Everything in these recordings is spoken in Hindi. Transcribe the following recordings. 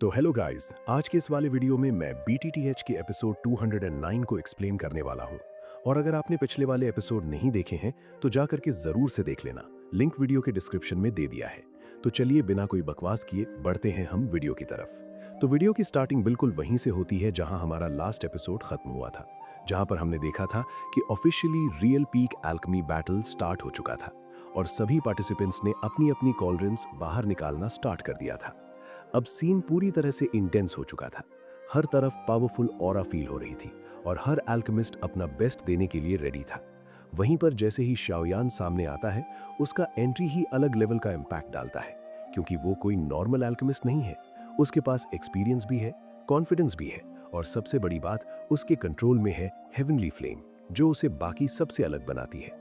तो हेलो गाइस, आज के इस वाले वीडियो में मैं BTTH के एपिसोड 209 को एक्सप्लेन करने वाला हूं। और अगर आपने पिछले वाले एपिसोड नहीं देखे हैं तो जा करके जरूर से देख लेना, लिंक वीडियो के डिस्क्रिप्शन में दे दिया है। तो चलिए बिना कोई बकवास किए बढ़ते हैं हम वीडियो की तरफ। तो वीडियो की स्टार्टिंग बिल्कुल वहीं से होती है जहां हमारा लास्ट एपिसोड खत्म हुआ था, जहां पर हमने देखा था कि officially real peak alchemy battle start हो चुका था और सभी पार्टिसिपेंट्स ने अपनी अपनी कॉलड्रिन्स बाहर निकालना स्टार्ट कर दिया था। अब सीन पूरी तरह से इंटेंस हो चुका था। हर तरफ पावरफुल ऑरा फील हो रही थी और हर अल्केमिस्ट अपना बेस्ट देने के लिए रेडी था। वहीं पर जैसे ही शाओयान सामने आता है, उसका एंट्री ही अलग लेवल का इम्पैक्ट डालता है, क्योंकि वो कोई नॉर्मल अल्केमिस्ट नहीं है। उसके पास एक्सपीरियंस भी है, कॉन्फिडेंस भी है और सबसे बड़ी बात, उसके कंट्रोल में है हेवनली फ्लेम, जो उसे बाकी सबसे अलग बनाती है।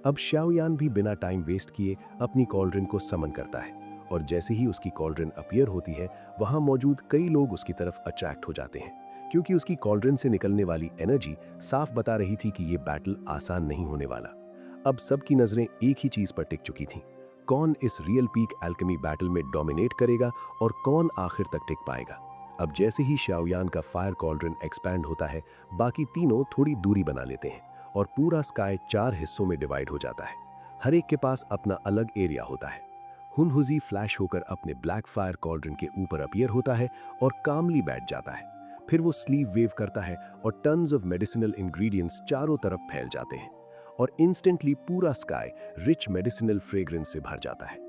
अब शाओयान भी बिना टाइम वेस्ट किए अपनी कॉलड्रिन को समन करता है और जैसे ही उसकी कॉलड्रिन अपीयर होती है, वहां मौजूद कई लोग उसकी तरफ अट्रैक्ट हो जाते हैं, क्योंकि उसकी कॉलड्रिन से निकलने वाली एनर्जी साफ बता रही थी कि ये बैटल आसान नहीं होने वाला। अब सबकी नजरें एक ही चीज पर टिक चुकी थीं, कौन इस रियल पीक एल्केमी बैटल में डोमिनेट करेगा और कौन आखिर तक टिक पाएगा। अब जैसे ही शाओयान का फायर कॉलड्रिन एक्सपैंड होता है, बाकी तीनों थोड़ी दूरी बना लेते हैं और पूरा स्काई 4 हिस्सों में डिवाइड हो जाता है। हर एक के पास अपना अलग एरिया होता है। हुनहुजी फ्लैश होकर अपने ब्लैक फायर कॉलड्रिन के ऊपर अपीयर होता है और कामली बैठ जाता है। फिर वो स्लीव वेव करता है और टन्स ऑफ मेडिसिनल इंग्रेडिएंट्स चारों तरफ फैल जाते हैं और इंस्टेंटली पूरा स्काई रिच मेडिसिनल फ्रेग्रेंस से भर जाता है।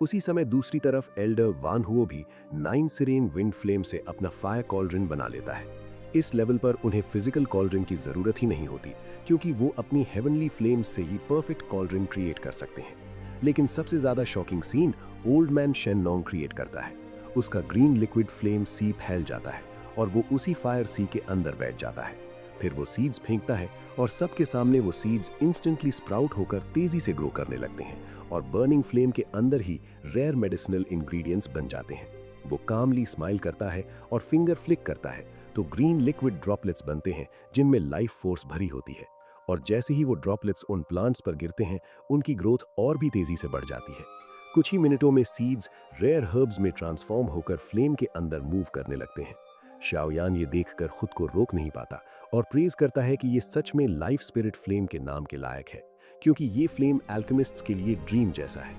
उसी समय दूसरी तरफ एल्डर वान हुओ भी 9 सिरेन विंड फ्लेम से अपना फायर कॉलड्रिन बना लेता है। इस लेवल पर उन्हें फिजिकल कॉलड्रिन की जरूरत ही नहीं होती, क्योंकि वो अपनी हेवनली फ्लेम्स से ही परफेक्ट कॉलड्रिन क्रिएट कर सकते हैं। लेकिन सबसे ज्यादा shocking scene old man Shen Nong create करता है। उसका ग्रीन लिक्विड फ्लेम सी फैल जाता है और वो उसी फायर सी के अंदर बैठ जाता है। फिर वो सीड्स फेंकता है और सबके सामने वो सीड्स इंस्टेंटली स्प्राउट होकर तेजी से ग्रो करने लगते हैं और बर्निंग फ्लेम के अंदर ही रेयर मेडिसिनल इंग्रेडिएंट्स बन जाते हैं। वो कामली स्माइल करता है और फिंगर फ्लिक करता है तो ग्रीन लिक्विड ड्रॉपलेट्स बनते हैं, जिनमें लाइफ फोर्स भरी होती है। और जैसे ही वो ड्रॉपलेट्स उन प्लांट्स पर गिरते हैं, उनकी ग्रोथ और भी तेजी से बढ़ जाती है। कुछ ही मिनटों में सीड्स रेयर हर्ब्स में ट्रांसफॉर्म होकर फ्लेम के अंदर मूव करने लगते हैं। शाओयान ये देखकर खुद को रोक नहीं पाता और प्रेज करता है कि ये सच में लाइफ स्पिरिट फ्लेम के नाम के लायक है, क्योंकि ये फ्लेम अल्केमिस्ट्स के लिए ड्रीम जैसा है।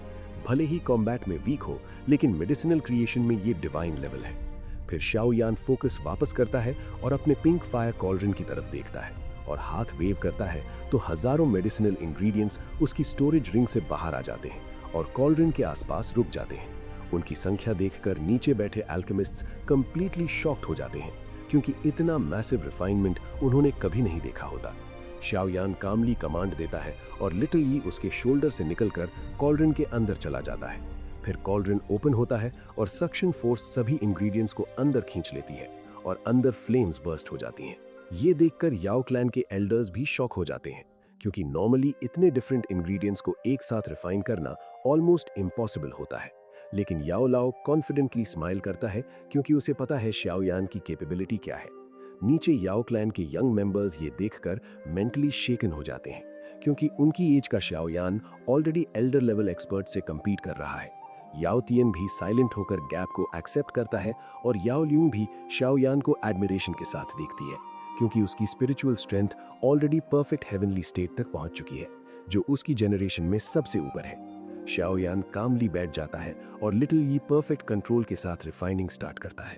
भले ही कॉम्बैट में वीक हो, लेकिन मेडिसिनल क्रिएशन में ये डिवाइन लेवल है। फिर शाओयान फोकस वापस करता है और अपने पिंक फायर कॉलड्रिन की तरफ देखता है और हाथ वेव करता है तो हजारों मेडिसिनल इंग्रेडिएंट्स उसकी स्टोरेज रिंग से बाहर आ जाते हैं और कॉलड्रिन के आसपास रुक जाते हैं। उनकी संख्या देखकर नीचे बैठे अल्केमिस्ट्स कंप्लीटली शॉक्ड हो जाते हैं, क्योंकि इतना मैसिव रिफाइनमेंट उन्होंने कभी नहीं देखा होता। शाओयान कामली कमांड देता है और लिटिल यी उसके शोल्डर से निकलकर कॉलड्रिन के अंदर चला जाता है। फिर कॉलड्रिन ओपन होता है और सक्शन फोर्स सभी इंग्रेडिएंट्स को अंदर खींच लेती है और अंदर फ्लेम्स बर्स्ट हो जाती हैं। ये देखकर याओ क्लैन के एल्डर्स भी शॉक हो जाते हैं, क्योंकि नॉर्मली इतने डिफरेंट इंग्रेडिएंट्स को एक साथ रिफाइन करना ऑलमोस्ट इम्पॉसिबल होता है। लेकिन याओ लाओ कॉन्फिडेंटली स्माइल करता है, क्योंकि उसे पता है शाओयान की कैपेबिलिटी क्या है। नीचे याओ क्लैन के यंग मेंबर्स ये देखकर मेंटली शेकन हो जाते हैं, क्योंकि उनकी एज का शाओयान ऑलरेडी एल्डर लेवल एक्सपर्ट से कम्पीट कर रहा है। याओ तियन भी साइलेंट होकर गैप को एक्सेप्ट करता है और याओ ल्यूंग भी शाओयान को एडमिरेशन के साथ देखती है, क्योंकि उसकी spiritual strength already perfect heavenly state तक पहुंच चुकी है, जो उसकी जनरेशन में सबसे ऊपर है। शाओयान कामली बैठ जाता है और लिटिल यी परफेक्ट कंट्रोल के साथ रिफाइनिंग स्टार्ट करता है।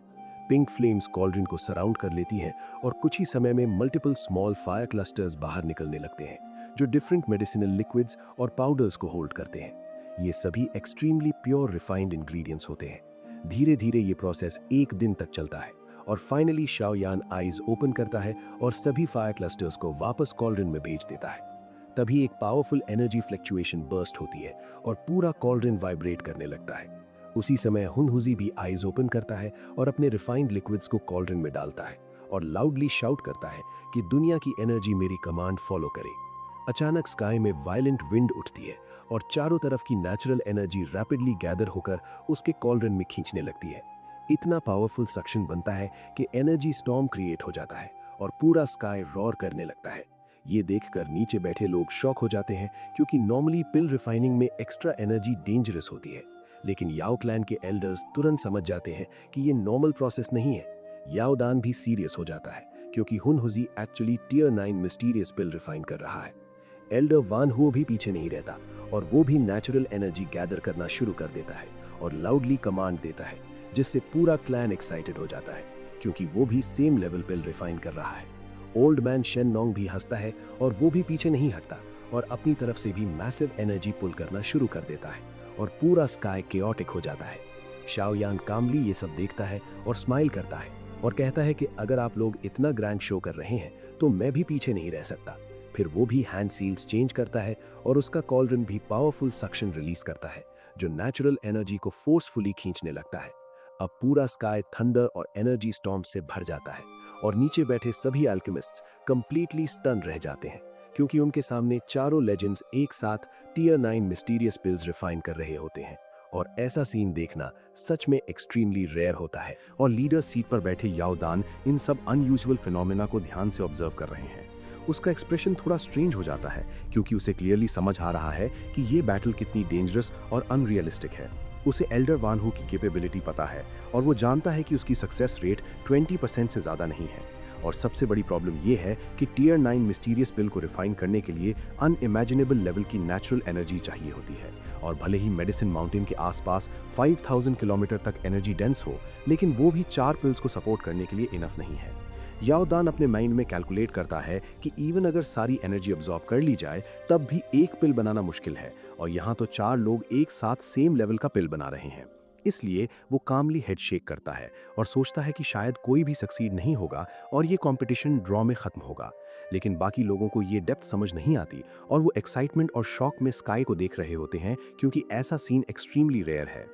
पिंक फ्लेम्स कॉलड्रिन को सराउंड कर लेती हैं और कुछ ही समय में मल्टीपल स्मॉल फायर क्लस्टर्स बाहर निकलने लगते हैं, जो डिफरेंट मेडिसिनल लिक्विड्स और पाउडर्स को होल्ड करते हैं। ये सभी एक्सट्रीमली प्योर रिफाइंड इंग्रेडिएंट्स होते हैं। धीरे धीरे ये प्रोसेस एक दिन तक चलता है और फाइनली शाओयान आईज ओपन करता है और सभी फायर क्लस्टर्स को वापस कॉलड्रिन में भेज देता है। तभी एक पावरफुल एनर्जी फ्लक्चुएशन बर्स्ट होती है और पूरा कॉलड्रिन वाइब्रेट करने लगता है। उसी समय हुनहुजी भी आईज ओपन करता है और अपने रिफाइंड लिक्विड्स को कॉलड्रिन में डालता है और लाउडली शाउट करता है कि दुनिया की एनर्जी मेरी कमांड फॉलो करे। अचानक स्काई में वायलेंट विंड उठती है और चारों तरफ की नेचुरल एनर्जी रैपिडली गैदर होकर उसके कॉलड्रिन में खींचने लगती है। इतना पावरफुल सक्शन बनता है कि एनर्जी स्टॉर्म क्रिएट हो जाता है और पूरा स्काई रॉर करने लगता है। ये देखकर नीचे बैठे लोग शॉक हो जाते हैं, क्योंकि नॉर्मली पिल रिफाइनिंग में एक्स्ट्रा एनर्जी डेंजरस होती है। लेकिन याओ क्लैन के एल्डर्स तुरंत समझ जाते हैं कि ये नॉर्मल प्रोसेस नहीं है। याओ दान भी सीरियस हो जाता है क्योंकि हुनहुजी एक्चुअली टियर 9 मिस्टीरियस पिल रिफाइन कर रहा है। एल्डर वान हुओ भी पीछे नहीं रहता और वो भी नेचुरल एनर्जी गैदर करना शुरू कर देता है और लाउडली कमांड देता है, जिससे पूरा क्लैन एक्साइटेड हो जाता है क्योंकि वो भी सेम लेवल पिल रिफाइन कर रहा है। ओल्ड मैन शेन नोंग भी हंसता है और वो भी पीछे नहीं हटता और अपनी तरफ से भी मैसिव एनर्जी पुल करना शुरू कर देता है और पूरा स्काई केओटिक हो जाता है। शाओ यान कामली ये सब देखता है और स्माइल करता है और कहता है कि अगर आप लोग इतना ग्रैंड शो कर रहे हैं तो मैं भी पीछे नहीं रह सकता। फिर वो भी हैंड सील्स चेंज करता है और उसका कॉल्ड्रन भी पावरफुल सक्शन रिलीज करता है जो नेचुरल एनर्जी को फोर्सफुली खींचने लगता है। अब पूरा स्काई थंडर और एनर्जी स्टॉर्म से भर जाता है और नीचे बैठे सभी अल्केमिस्ट्स कंप्लीटली स्टन रह जाते हैं क्योंकि उनके सामने चारों लेजेंड्स एक साथ टियर 9 मिस्टीरियस पिल्स रिफाइन कर रहे होते हैं। और ऐसा सीन देखना सच में एक्सट्रीमली रेयर होता है। और लीडर सीट पर बैठे याओ दान इन सब अनयूजुअल फिनोमेना को ध्यान से ऑब्जर्व कर रहे हैं। उसका एक्सप्रेशन थोड़ा स्ट्रेंज हो जाता है क्योंकि उसे क्लियरली समझ आ रहा है कि ये बैटल कितनी डेंजरस और अनरियलिस्टिक है। उसे एल्डर वान हू की कैपेबिलिटी पता है और वो जानता है कि उसकी सक्सेस रेट 20% से ज़्यादा नहीं है। और सबसे बड़ी प्रॉब्लम ये है कि टियर 9 मिस्टीरियस पिल को रिफाइन करने के लिए अनइमेजिनेबल लेवल की नेचुरल एनर्जी चाहिए होती है। और भले ही मेडिसिन माउंटेन के आसपास 5000 किलोमीटर तक एनर्जी डेंस हो, लेकिन वो भी 4 पिल्स को सपोर्ट करने के लिए इनफ नहीं है। याओ दान अपने माइंड में कैलकुलेट करता है कि इवन अगर सारी एनर्जी अब्सॉर्ब कर ली जाए तब भी एक पिल बनाना मुश्किल है और यहाँ तो 4 लोग एक साथ सेम लेवल का पिल बना रहे हैं। इसलिए वो कामली हेड शेक करता है और सोचता है कि शायद कोई भी सक्सीड नहीं होगा और ये कंपटीशन ड्रॉ में खत्म होगा। लेकिन बाकी लोगों को ये डेप्थ समझ नहीं आती और वो एक्साइटमेंट और शॉक में स्काई को देख रहे होते हैं क्योंकि ऐसा सीन एक्सट्रीमली रेयर है।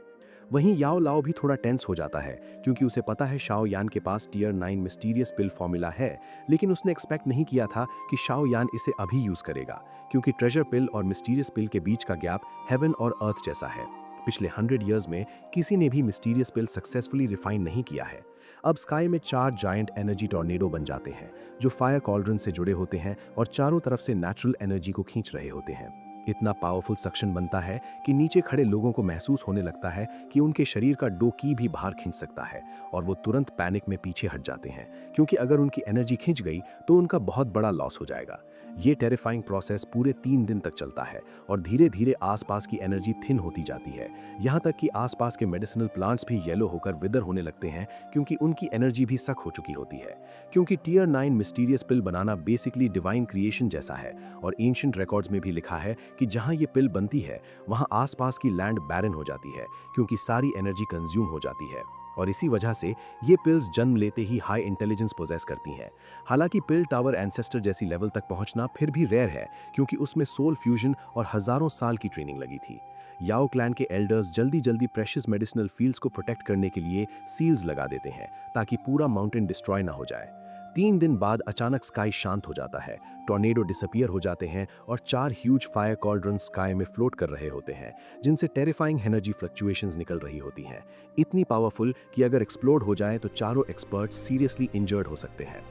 वहीं याओ लाओ भी थोड़ा टेंस हो जाता है क्योंकि उसे पता है शाओ यान के पास टियर 9 मिस्टीरियस पिल फॉर्मूला है, लेकिन उसने एक्सपेक्ट नहीं किया था कि शाओ यान इसे अभी यूज करेगा क्योंकि ट्रेजर पिल और मिस्टीरियस पिल के बीच का गैप हेवन और अर्थ जैसा है। पिछले 100 इयर्स में किसी ने भी मिस्टीरियस पिल सक्सेसफुली रिफाइन नहीं किया है। अब स्काई में 4 जायंट एनर्जी टॉर्नेडो बन जाते हैं जो फायर कॉल्ड्रन से जुड़े होते हैं और चारों तरफ से नेचुरल एनर्जी को खींच रहे होते हैं। इतना पावरफुल सक्शन बनता है कि नीचे खड़े लोगों को महसूस होने लगता है कि उनके शरीर का डो की भी बाहर खींच सकता है और वो तुरंत पैनिक में पीछे हट जाते हैं क्योंकि अगर उनकी एनर्जी खिंच गई तो उनका बहुत बड़ा लॉस हो जाएगा। ये टेरिफाइंग प्रोसेस पूरे 3 दिन तक चलता है और धीरे धीरे आसपास की एनर्जी थिन होती जाती है, यहाँ तक कि आसपास के मेडिसिनल प्लांट्स भी येलो होकर विदर होने लगते हैं क्योंकि उनकी एनर्जी भी सक हो चुकी होती है। क्योंकि टियर 9 मिस्टीरियस पिल बनाना बेसिकली डिवाइन क्रिएशन जैसा है और एंशिएंट रिकॉर्ड्स में भी लिखा है कि जहाँ ये पिल बनती है वहाँ आसपास की लैंड बैरन हो जाती है क्योंकि सारी एनर्जी कंज्यूम हो जाती है और इसी वजह से ये पिल्स जन्म लेते ही हाई इंटेलिजेंस पोजेस करती हैं। हालांकि पिल टावर एंसेस्टर जैसी लेवल तक पहुंचना फिर भी रेयर है क्योंकि उसमें सोल फ्यूजन और हजारों साल की ट्रेनिंग लगी थी। याओ क्लैन के एल्डर्स जल्दी जल्दी प्रेशियस मेडिसिनल फील्ड्स को प्रोटेक्ट करने के लिए सील्स लगा देते हैं ताकि पूरा माउंटेन डिस्ट्रॉय ना हो जाए। 3 दिन बाद अचानक स्काई शांत हो जाता है, टॉर्नेडो डिसअपियर हो जाते हैं और 4 ह्यूज फायर कॉल्ड्रन स्काई में फ्लोट कर रहे होते हैं जिनसे टेरिफाइंग एनर्जी फ्लक्चुएशंस निकल रही होती हैं, इतनी पावरफुल कि अगर एक्सप्लोड हो जाए तो चारों एक्सपर्ट्स सीरियसली इंजर्ड हो सकते हैं।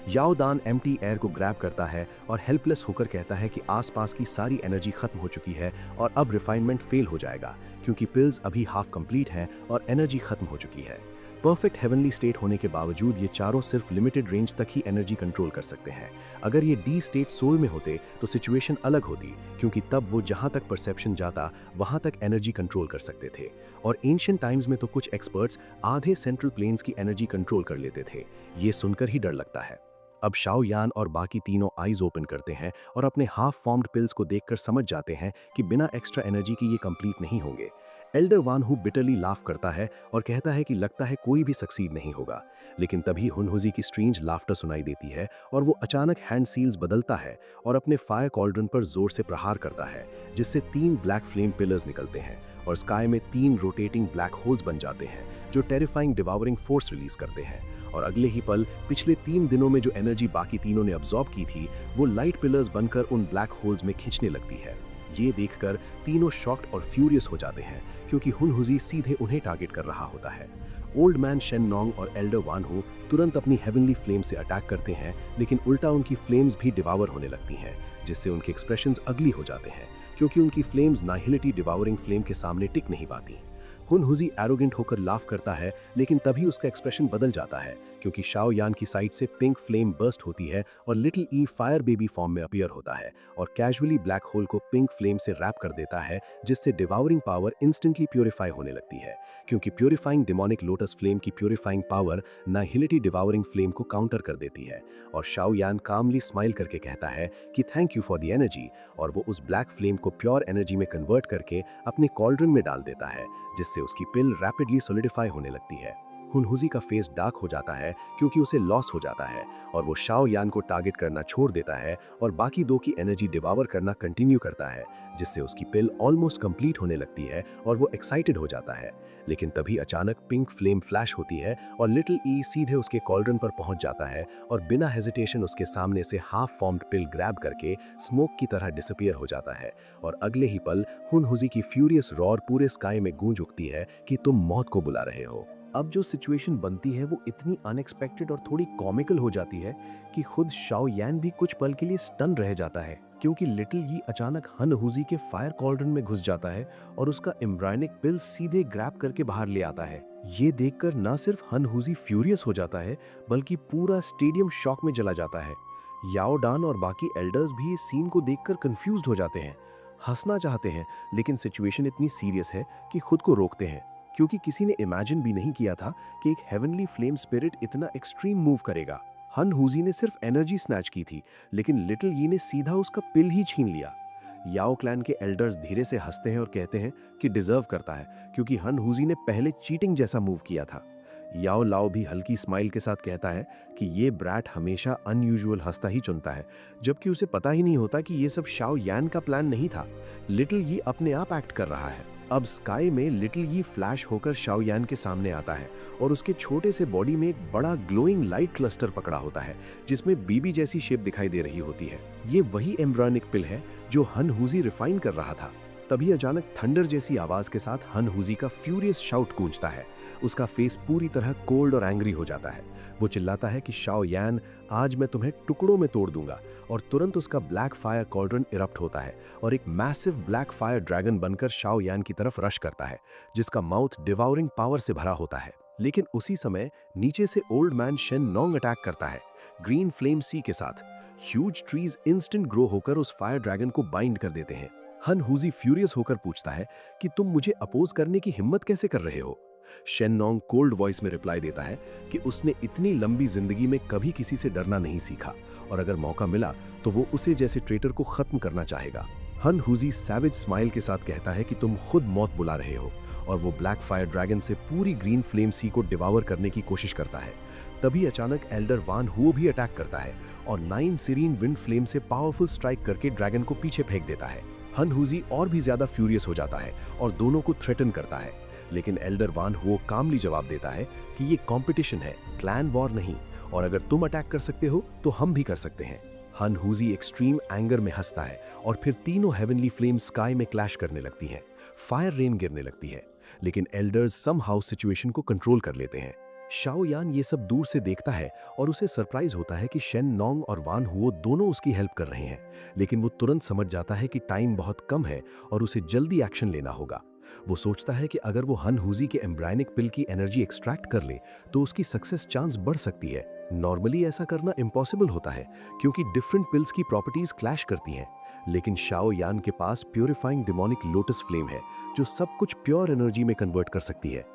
याओ दान एम्प्टी एयर को ग्रैब करता है और हेल्पलेस होकर कहता है कि आसपास की सारी एनर्जी खत्म हो चुकी है और अब रिफाइनमेंट फेल हो जाएगा क्योंकि पिल्स अभी हाफ कंप्लीट हैं और एनर्जी खत्म हो चुकी है। परफेक्ट हेवनली स्टेट होने के बावजूद ये चारों सिर्फ लिमिटेड रेंज तक ही एनर्जी कंट्रोल कर सकते हैं। अगर ये डी स्टेट सोल में होते तो सिचुएशन अलग होती क्योंकि तब वो जहां तक परसेप्शन जाता वहां तक एनर्जी कंट्रोल कर सकते थे और एंशिएंट टाइम्स में तो कुछ एक्सपर्ट्स आधे सेंट्रल प्लेन्स की एनर्जी कंट्रोल कर लेते थे। ये सुनकर ही डर लगता है। अब शाओ यान और बाकी तीनों आईज ओपन करते हैं और अपने हाफ फॉर्म्ड पिल्स को देखकर समझ जाते हैं कि बिना एक्स्ट्रा एनर्जी के ये कंप्लीट नहीं होंगे। एल्डर वान हू बिटरली लाफ करता है और कहता है कि लगता है कोई भी सक्सीड नहीं होगा, लेकिन तभी हुनहुजी की स्ट्रेंज लाफ्टर सुनाई देती है और वो अचानक हैंड सील्स बदलता है और अपने फायर कॉल्ड्रन पर जोर से प्रहार करता है जिससे 3 ब्लैक फ्लेम पिलर्स निकलते हैं और स्काई में 3 रोटेटिंग ब्लैक होल्स बन जाते हैं जो टेरिफाइंग डिवावरिंग फोर्स रिलीज करते हैं और अगले ही पल पिछले 3 दिनों में जो एनर्जी बाकी तीनों ने अब्सॉर्ब की थी वो लाइट पिलर्स बनकर उन ब्लैक होल्स में खींचने लगती है। ये देखकर तीनों शॉक्ड और फ्यूरियस हो जाते हैं क्योंकि हुनहुजी सीधे उन्हें टारगेट कर रहा होता है। ओल्ड मैन शेन नोंग और एल्डर वान हू तुरंत अपनी हेवनली फ्लेम से अटैक करते हैं, लेकिन उल्टा उनकी फ्लेम्स भी डिवावर होने लगती हैं जिससे उनके एक्सप्रेशंस अगली हो जाते हैं क्योंकि उनकी फ्लेम्स नाहिलिटी डिवावरिंग फ्लेम के सामने टिक नहीं पाती। हुनहुजी एरोगेंट होकर लाफ करता है, लेकिन तभी उसका एक्सप्रेशन बदल जाता है क्योंकि शाओ यान की साइड से पिंक फ्लेम बर्स्ट होती है और लिटिल ई फायर बेबी फॉर्म में अपीयर होता है और कैजुअली ब्लैक होल को पिंक फ्लेम से रैप कर देता है, जिससे डिवावरिंग पावर इंस्टेंटली प्योरीफाई होने लगती है क्योंकि प्योरीफाइंग डिमोनिक लोटस फ्लेम की प्योरीफाइंग पावर नाहिलिटी डिवावरिंग फ्लेम को काउंटर कर देती है। और शाओ यान कामली स्माइल करके कहता है कि thank you for the energy, और वो उस ब्लैक फ्लेम को प्योर एनर्जी में कन्वर्ट करके अपने कॉल्ड्रन में डाल देता है, जिससे उसकी पिल रैपिडली सॉलिडिफाई होने लगती है। हुनहुजी का फेस डार्क हो जाता है क्योंकि उसे लॉस हो जाता है और वो शाओ यान को टारगेट करना छोड़ देता है और बाकी दो की एनर्जी डिवावर करना कंटिन्यू करता है, जिससे उसकी पिल ऑलमोस्ट कंप्लीट होने लगती है और वो एक्साइटेड हो जाता है। लेकिन तभी अचानक पिंक फ्लेम फ्लैश होती है और लिटिल ई सीधे उसके कॉल्ड्रन पर पहुंच जाता है और बिना हेजिटेशन उसके सामने से हाफ फॉर्म्ड पिल ग्रैब करके स्मोक की तरह डिसअपीयर हो जाता है और अगले ही पल हुनहुजी की फ्यूरियस रॉर पूरे स्काई में गूंज उठती है कि तुम मौत को बुला रहे हो। अब जो सिचुएशन बनती है वो इतनी अनएक्सपेक्टेड और थोड़ी कॉमिकल हो जाती है कि खुद शाओ यान भी कुछ पल के लिए स्टन रह जाता है क्योंकि लिटिल यी अचानक हुनहुजी के फायर कॉल्ड्रन में घुस जाता है और उसका एम्ब्रायनिक पिल सीधे ग्रैब करके बाहर ले आता है। ये देखकर ना सिर्फ हुनहुजी फ्यूरियस हो जाता है बल्कि पूरा स्टेडियम शॉक में चला जाता है। याओ डान और बाकी एल्डर्स भी इस सीन को देखकर कंफ्यूज्ड हो जाते हैं, हंसना चाहते हैं, लेकिन सिचुएशन इतनी सीरियस है कि खुद को रोकते हैं क्योंकि किसी ने इमेजिन भी नहीं किया था कि एक हेवनली फ्लेम स्पिरिट इतना एक्सट्रीम मूव करेगा। हुनहुजी ने सिर्फ एनर्जी स्नैच की थी, लेकिन लिटिल यी ने सीधा उसका पिल ही छीन लिया। याओ क्लैन के एल्डर्स धीरे से हंसते हैं और कहते हैं कि डिजर्व करता है क्योंकि हुनहुजी ने पहले चीटिंग जैसा मूव किया था। याओ लाओ भी हल्की स्माइल के साथ कहता है कि ये ब्रैट हमेशा अनयूजुअल हंसता ही चुनता है, जबकि उसे पता ही नहीं होता कि ये सब शाओ यान का प्लान नहीं था, लिटिल यी अपने आप एक्ट कर रहा है। अब स्काई में लिटिल यी फ्लैश होकर शाओ यान के सामने आता है और उसके छोटे से बॉडी में एक बड़ा ग्लोइंग लाइट क्लस्टर पकड़ा होता है जिसमें बीबी जैसी शेप दिखाई दे रही होती है। ये वही एम्ब्रायनिक पिल है जो हुनहुजी रिफाइन कर रहा था। तभी अचानक थंडर जैसी आवाज के साथ हुनहुजी का फ्यूरियस शाउट गूंजता है। उसका फेस पूरी तरह कोल्ड और एंग्री हो जाता है। वो चिल्लाता है कि शाओ यान, आज मैं तुम्हें टुकड़ों में तोड़ दूंगा, और तुरंत उसका ब्लैक फायर कॉल्ड्रन इरप्ट होता है और एक मैसिव ब्लैक फायर ड्रैगन बनकर शाओ यान की तरफ रश करता है, जिसका माउथ डिवाउरिंग पावर से भरा होता है। लेकिन उसी समय नीचे से ओल्ड मैन शेन नोंग अटैक करता है ग्रीन फ्लेम सी के साथ। ह्यूज ट्रीज इंस्टेंट ग्रो होकर उस फायर ड्रैगन को बाइंड कर देते हैं। हुनहुजी फ्यूरियस होकर पूछता है कि तुम मुझे अपोज करने की हिम्मत कैसे कर रहे हो। शेन नोंग कोल्ड वॉइस में रिप्लाई देता है कि उसने इतनी लंबी जिंदगी में कभी किसी से डरना नहीं सीखा और अगर मौका मिला तो वो उसे जैसे ट्रेटर को खत्म करना चाहेगा। हुनहुजी सैवेज स्माइल के साथ कहता है कि तुम खुद मौत बुला रहे हो, और वो ब्लैक फायर ड्रैगन से पूरी ग्रीन फ्लेम सी को डिवावर करने की कोशिश करता है। तभी अचानक एल्डर वान हुओ भी अटैक करता है और 9 सीरीन विंड फ्लेम से पावरफुल स्ट्राइक करके ड्रैगन को पीछे फेंक देता है। हुनहुजी और भी ज्यादा फ्यूरियस हो जाता है और दोनों को थ्रेटन करता है, लेकिन एल्डर वान हुओ कामली जवाब देता है कि ये कंपटीशन है, क्लैन वॉर नहीं, और अगर तुम अटैक कर सकते हो तो हम भी कर सकते हैं। हुनहुजी एक्सट्रीम एंगर में हंसता है और फिर तीनों हेवनली फ्लेम स्काई में क्लैश करने लगती हैं। फायर रेन गिरने लगती है, लेकिन एल्डर्स समहाउ सिचुएशन को कंट्रोल कर लेते हैं। शाओ यान ये सब दूर से देखता है और उसे सरप्राइज होता है कि शेन नोंग और वान हुओ दोनों उसकी हेल्प कर रहे हैं, लेकिन वो तुरंत समझ जाता है कि टाइम बहुत कम है और उसे जल्दी एक्शन लेना होगा। वो सोचता है कि अगर वो हुनहुजी के एम्ब्रायनिक पिल की एनर्जी एक्सट्रैक्ट कर ले तो उसकी सक्सेस चांस बढ़ सकती है। नॉर्मली ऐसा करना इम्पॉसिबल होता है क्योंकि डिफरेंट पिल्स की प्रॉपर्टीज क्लैश करती हैं, लेकिन शाओ यान के पास प्योरीफाइंग डिमोनिक लोटस फ्लेम है जो सब कुछ प्योर एनर्जी में कन्वर्ट कर सकती है।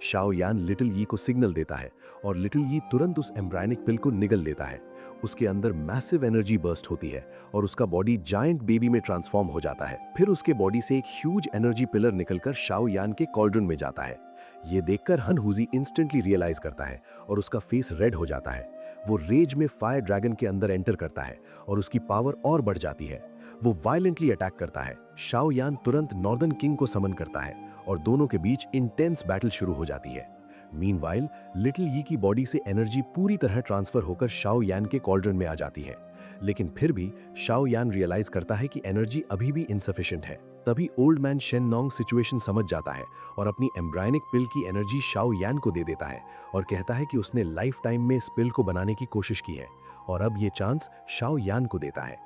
शाओ यान लिटिल यी को सिग्नल देता है और लिटिल यी तुरंत उस एम्ब्रायनिक पिल को निगल लेता है। उसके अंदर मैसिव एनर्जी बर्स्ट होती है और उसका बॉडी जायंट बेबी में ट्रांसफॉर्म हो जाता है। फिर उसके बॉडी से एक ह्यूज एनर्जी पिलर निकलकर शाओ यान के कॉल्ड्रन में जाता है। ये देखकर हुनहुजी इंस्टेंटली रियलाइज करता है और उसका फेस रेड हो जाता है। वो रेज में फायर ड्रैगन के अंदर एंटर करता है और उसकी पावर और बढ़ जाती है। वो वायलेंटली अटैक करता है। शाओ यान तुरंत नॉर्दर्न किंग को समन करता है और दोनों के बीच इंटेंस बैटल शुरू हो जाती है। मीनवाइल लिटिल यी की बॉडी से एनर्जी पूरी तरह ट्रांसफर होकर शाओ यान के कॉल्ड्रन में आ जाती है, लेकिन फिर भी शाओ यान रियलाइज करता है कि एनर्जी अभी भी इनसफिशिएंट है। तभी ओल्ड मैन शेन नोंग सिचुएशन समझ जाता है और अपनी एम्ब्रायनिक पिल की एनर्जी शाओ यान को दे देता है और कहता है कि उसने लाइफ टाइम में इस पिल को बनाने की कोशिश की है और अब ये चांस शाओ यान को देता है।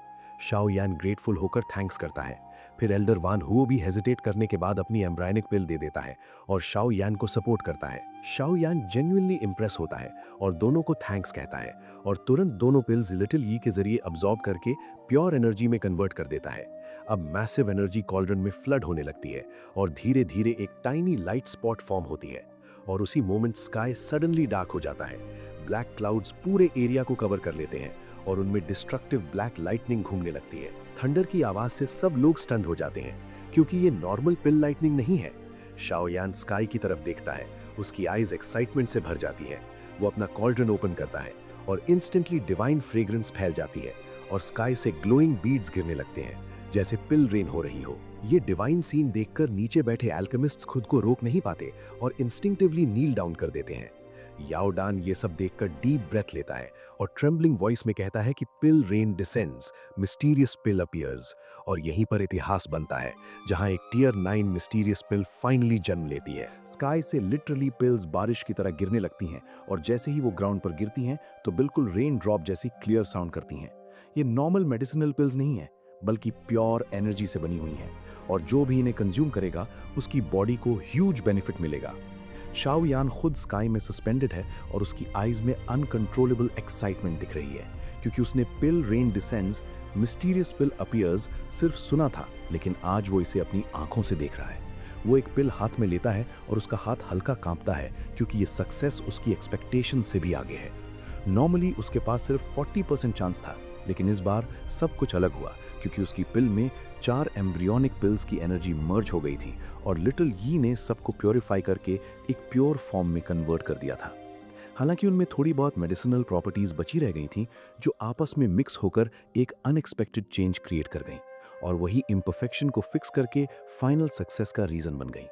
शाओ यान ग्रेटफुल होकर थैंक्स करता है। फिर एल्डर वान हुओ भी हेजिटेट करने के बाद अपनी एम्ब्रायनिक पिल दे देता है और शाओ यान को सपोर्ट करता है। शाओ यान जेन्युइनली इंप्रेस होता है और दोनों को थैंक्स कहता है और तुरंत दोनों पिल्स लिटिल यी के जरिए अब्सॉर्ब करके प्योर एनर्जी में कन्वर्ट कर देता है। अब मैसिव एनर्जी कॉल्ड्रन में फ्लड होने लगती है और धीरे धीरे एक टाइनी लाइट स्पॉट फॉर्म होती है और उसी मोमेंट स्काई सडनली डार्क हो जाता है। ब्लैक क्लाउड्स पूरे एरिया को कवर कर लेते हैं और उनमें डिस्ट्रक्टिव ब्लैक लाइटनिंग घूमने लगती है। थंडर की आवाज से सब लोग स्टन्ड हो जाते हैं क्योंकि ये नॉर्मल पिल लाइटनिंग नहीं है। शाओ यान स्काई की तरफ देखता है, उसकी आईज एक्साइटमेंट से भर जाती है। वो अपना कॉल्ड्रन ओपन करता है और इंस्टेंटली डिवाइन फ्रेग्रेंस फैल जाती है और स्काई से ग्लोइंग बीड्स गिरने लगते हैं जैसे पिल रेन हो रही हो। ये डिवाइन सीन देखकर नीचे बैठे एल्केमिस्ट्स खुद को रोक नहीं पाते और इंस्टिंक्टिवली नील डाउन कर देते हैं। याओ डान ये सब देखकर डीप ब्रेथ लेता है और ट्रेम्बलिंग वॉइस में कहता है कि पिल रेन डिसेंड्स, मिस्टीरियस पिल अपीयर्स। और यहीं पर इतिहास बनता है जहां एक टियर 9 मिस्टीरियस पिल फाइनली जन्म लेती है। स्काई से लिटरली पिल्स बारिश की तरह गिरने लगती हैं और जैसे ही वो ग्राउंड पर गिरती हैं तो बिल्कुल रेन ड्रॉप जैसी क्लियर साउंड करती हैं। ये नॉर्मल मेडिसिनल पिल्स नहीं है बल्कि प्योर एनर्जी से बनी हुई हैं और जो भी इन्हें कंज्यूम करेगा उसकी बॉडी को ह्यूज बेनिफिट मिलेगा। शाओ यान खुद स्काई में सस्पेंडेड है और उसकी आईज में अनकंट्रोलेबल एक्साइटमेंट दिख रही है क्योंकि उसने पिल रेन डिसेंड्स, मिस्टीरियस पिल अपीयर्स सिर्फ सुना था, लेकिन आज वो इसे अपनी आंखों से देख रहा है। वो एक पिल हाथ में लेता है और उसका हाथ हल्का कांपता है क्योंकि ये सक्सेस उसकी एक्सपेक्टेशन से भी आगे है। नॉर्मली उसके पास सिर्फ 40% चांस था, लेकिन इस बार सब कुछ अलग हुआ क्योंकि उसकी पिल में 4 एम्ब्रियोनिक पिल्स की एनर्जी मर्ज हो गई थी और लिटिल यी ने सबको प्योरीफाई करके एक प्योर फॉर्म में कन्वर्ट कर दिया था। हालांकि उनमें थोड़ी बहुत मेडिसिनल प्रॉपर्टीज बची रह गई थी जो आपस में मिक्स होकर एक अनएक्सपेक्टेड चेंज क्रिएट कर गई और वही इम्परफेक्शन को फिक्स करके फाइनल सक्सेस का रीजन बन गई।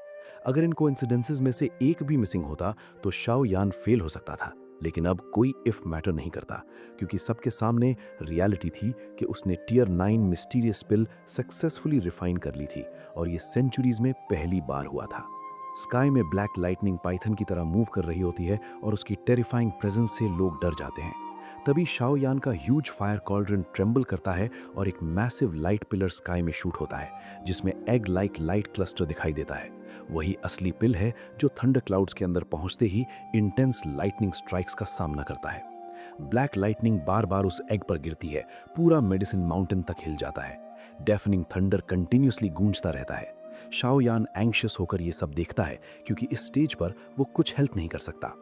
अगर इन कोइंसिडेंसेस में से एक भी मिसिंग होता तो शाओ यान फेल हो सकता था, लेकिन अब कोई इफ मैटर नहीं करता क्योंकि सबके सामने रियलिटी थी कि उसने टियर 9 मिस्टीरियस पिल सक्सेसफुली रिफाइन कर ली थी और ये सेंचुरीज में पहली बार हुआ था। स्काई में ब्लैक लाइटनिंग पाइथन की तरह मूव कर रही होती है और उसकी टेरिफाइंग प्रेजेंस से लोग डर जाते हैं। तभी शाओ यान का ह्यूज फायर कॉल्ड्रन ट्रेम्बल करता है और एक मैसिव लाइट पिलर स्काई में शूट होता है जिसमें एग लाइक लाइट क्लस्टर दिखाई देता है। वही असली पिल है जो थंडर क्लाउड्स के अंदर पहुंचते ही इंटेंस लाइटनिंग स्ट्राइक्स का सामना करता है। ब्लैक लाइटनिंग बार बार उस एग पर गिरती है, पूरा मेडिसिन माउंटेन तक हिल जाता है। डेफनिंग थंडर कंटिन्यूसली गूंजता रहता है। शाओ यान एंग्शियस होकर ये सब देखता है क्योंकि इस स्टेज पर वो कुछ हेल्प नहीं कर सकता।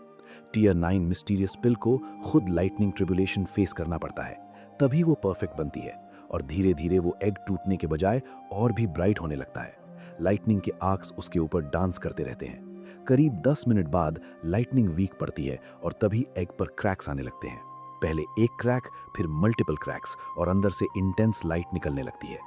टियर 9 मिस्टीरियस पिल को खुद लाइटनिंग ट्रिब्यूलेशन फेस करना पड़ता है, तभी वो परफेक्ट बनती है और धीरे धीरे वो एग टूटने के बजाय और भी ब्राइट होने लगता है। लाइटनिंग के आर्क्स उसके ऊपर डांस करते रहते हैं। करीब 10 मिनट बाद लाइटनिंग वीक पड़ती है और तभी एग पर क्रैक्स आने लगते हैं। पहले एक क्रैक, फिर मल्टीपल क्रैक्स और अंदर से इंटेंस लाइट निकलने लगती है।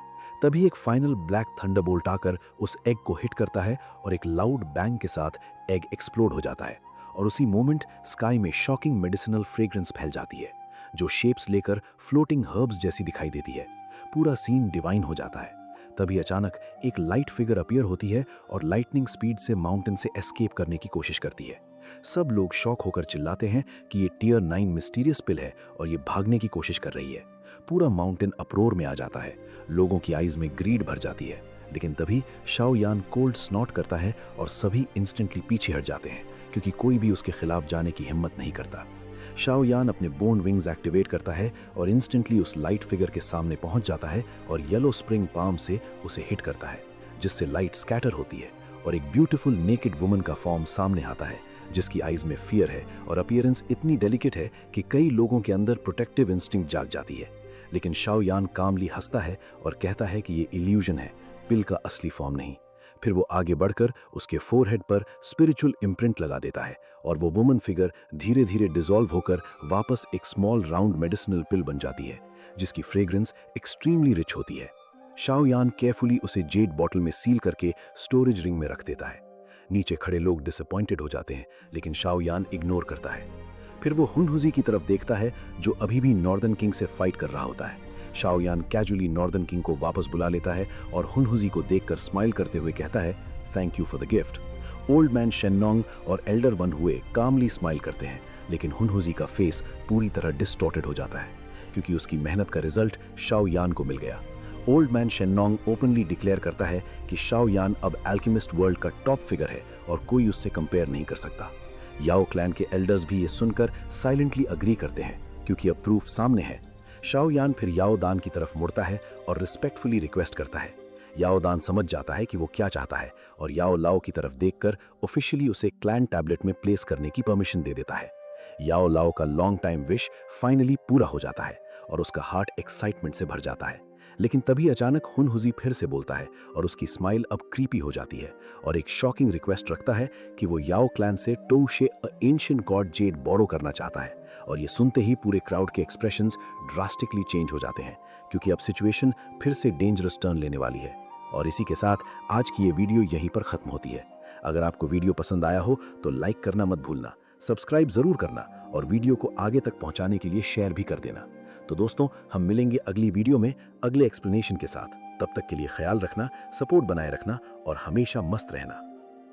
तभी एक फाइनल ब्लैक थंडरबोल्ट आकर उस एग को हिट करता है और एक लाउड बैंग के साथ एग एक्सप्लोड हो जाता है और उसी मोमेंट स्काई में शॉकिंग मेडिसिनल फ्रेग्रेंस फैल जाती है जो शेप्स लेकर फ्लोटिंग हर्ब्स जैसी दिखाई देती है। पूरा सीन डिवाइन हो जाता है। तभी अचानक एक लाइट फिगर अपीयर होती है और लाइटनिंग स्पीड से माउंटेन से एस्केप करने की कोशिश करती है। सब लोग शॉक होकर चिल्लाते हैं कि ये टियर 9 मिस्टीरियस पिल है और ये भागने की कोशिश कर रही है। पूरा माउंटेन अप्रोर में आ जाता है। लोगों की आईज में ग्रीड भर जाती है, लेकिन तभी शाओ यान कोल्ड स्नॉट करता है और सभी इंस्टेंटली पीछे हट जाते हैं क्योंकि कोई भी उसके खिलाफ जाने की हिम्मत नहीं करता। शाओ यान अपने बोन विंग्स एक्टिवेट करता है और इंस्टेंटली उस लाइट फिगर के सामने पहुंच जाता है और येलो स्प्रिंग पाम से उसे हिट करता है जिससे लाइट स्कैटर होती है और एक ब्यूटीफुल नेकेड वुमन का फॉर्म सामने आता है जिसकी आईज में फियर है और अपीयरेंस इतनी डेलिकेट है कि कई लोगों के अंदर प्रोटेक्टिव इंस्टिंक्ट जाग जाती है। लेकिन शाओ यान कामली हंसता है और कहता है कि ये इल्यूजन है, पिल का असली फॉर्म नहीं। फिर वो आगे बढ़कर उसके फोरहेड पर स्पिरिचुअल इम्प्रिंट लगा देता है और वो वुमन फिगर धीरे धीरे डिसॉल्व होकर वापस एक स्मॉल राउंड मेडिसिनल पिल बन जाती है जिसकी फ्रेग्रेंस एक्सट्रीमली रिच होती है। शाओ यान केयरफुली उसे जेड बॉटल में सील करके स्टोरेज रिंग में रख देता है। नीचे खड़े लोग डिसअपॉइंटेड हो जाते हैं, लेकिन शाओ यान इग्नोर करता है। फिर वो हुनहुजी की तरफ देखता है जो अभी भी नॉर्दर्न किंग से फाइट कर रहा होता है। शाओ यान कैजुअली नॉर्दर्न किंग को वापस बुला लेता है और हुनहुजी को देखकर स्माइल करते हुए कहता है, thank you for the gift. Old man Shennong और एल्डर वन हुए कामली स्माइल करते हैं, लेकिन हुनहुजी का फेस पूरी तरह डिस्टॉर्टेड हो जाता है क्योंकि उसकी मेहनत का रिजल्ट शाओ यान को मिल गया। ओल्ड मैन शेन्नोंग ओपनली डिक्लेयर करता है कि शाओ यान अब एल्केमिस्ट वर्ल्ड का टॉप फिगर है और कोई उससे कंपेयर नहीं कर सकता। याओ क्लैन के एल्डर्स भी ये सुनकर साइलेंटली अग्री करते हैं क्योंकि अब प्रूफ सामने है। शाओ यान फिर याओ दान की तरफ मुड़ता है और रिस्पेक्टफुली रिक्वेस्ट करता है। याओ दान समझ जाता है कि वो क्या चाहता है और याओ लाओ की तरफ देखकर ऑफिशियली उसे क्लैन टैबलेट में प्लेस करने की परमिशन दे देता है। याओ लाओ का लॉन्ग टाइम विश फाइनली पूरा हो जाता है और उसका हार्ट एक्साइटमेंट से भर जाता है। लेकिन तभी अचानक हुनहुजी फिर से बोलता है और उसकी स्माइल अब क्रीपी हो जाती है और एक शॉकिंग रिक्वेस्ट रखता है कि वो याओ क्लैन से टोउशे एंशिएंट गॉड जेड बोरो करना चाहता है। और ये सुनते ही पूरे क्राउड के एक्सप्रेशंस ड्रास्टिकली चेंज हो जाते हैं क्योंकि अब सिचुएशन फिर से डेंजरस टर्न लेने वाली है। और इसी के साथ आज की ये वीडियो यहीं पर खत्म होती है। अगर आपको वीडियो पसंद आया हो तो लाइक करना मत भूलना, सब्सक्राइब जरूर करना और वीडियो को आगे तक पहुंचाने के लिए शेयर भी कर देना। तो दोस्तों, हम मिलेंगे अगली वीडियो में अगले एक्सप्लेनेशन के साथ। तब तक के लिए ख्याल रखना, सपोर्ट बनाए रखना और हमेशा मस्त रहना।